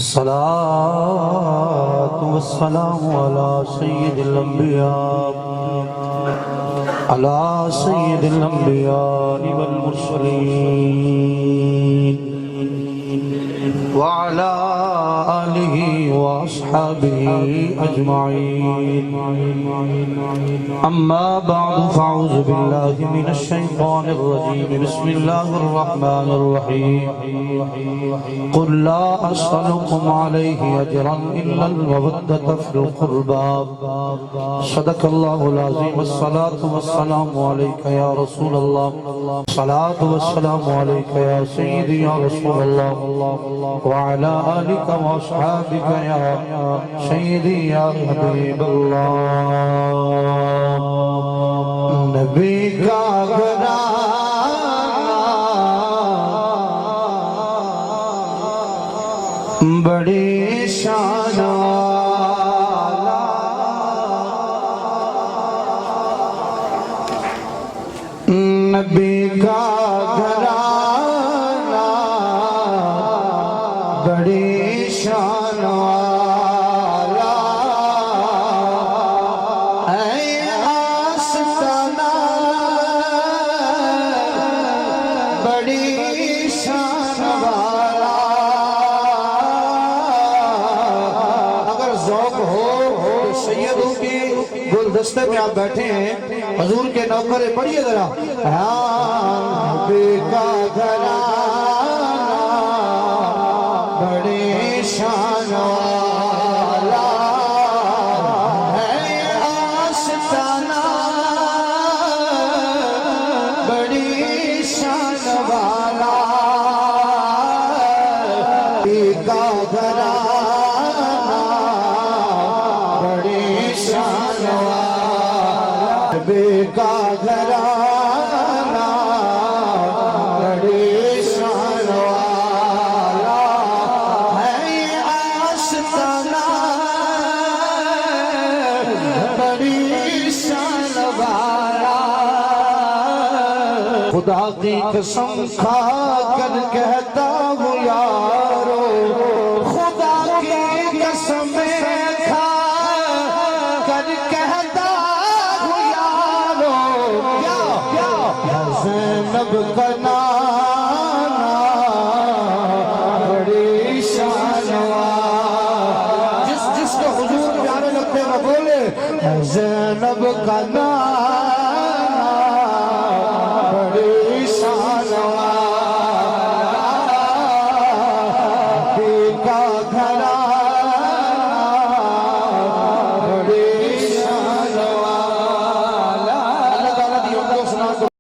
सलातु वस्सलामु अला सय्यिदिल अंबिया वल मुरसलीन व अला आलिहि व अस्हाबिहि अजमाइन। अम्मा बअदु फ़अऊज़ु बिल्लाहि मिनश शैतानिर रजीम। बिस्मिल्लाहिर रहमानिर रहीम। क़ुल ला अस्अलुकुम अलैहि अजरन इल्लल मवद्दता फ़िल क़ुर्बा। सदक़ल्लाहुल अज़ीम। अस्सलातु वस्सलामु अलैका या रसूलल्लाह। सलातु वस्सलामु अलैका या सय्यदी या रसूलल्लाह व अला आलिका व अस्हाबिका या सय्यदी या हबीबल्लाह। नबी का घराना बड़ी शान वाला, नबी का घराना बड़ी शान वाला, ऐ आस्ताना बड़ी शान वाला। अगर ज़ौक़ हो तो सैयदों के गुलदस्ते में आप बैठे हैं, हजूर के नौकर पढ़िए जरा। नबी का घराना बड़े शान वाला, है आस्ताना बड़ी शान वाला। नबी का घराना बड़ी शान वाला, नबी का घराना बड़ी शान वाला, है आस्ताना बड़ी शान वाला। खुदा की कसम खा कर कहता हूँ यारो, खुदा की कसम खा कर कहता हूँ यारो, ज़ैनब का नाना बड़ी शान वाला। जिसको हुजूर प्यारे लगते हैं वो बोले ज़ैनब का नाना बड़ी शान वाला। नबी का घर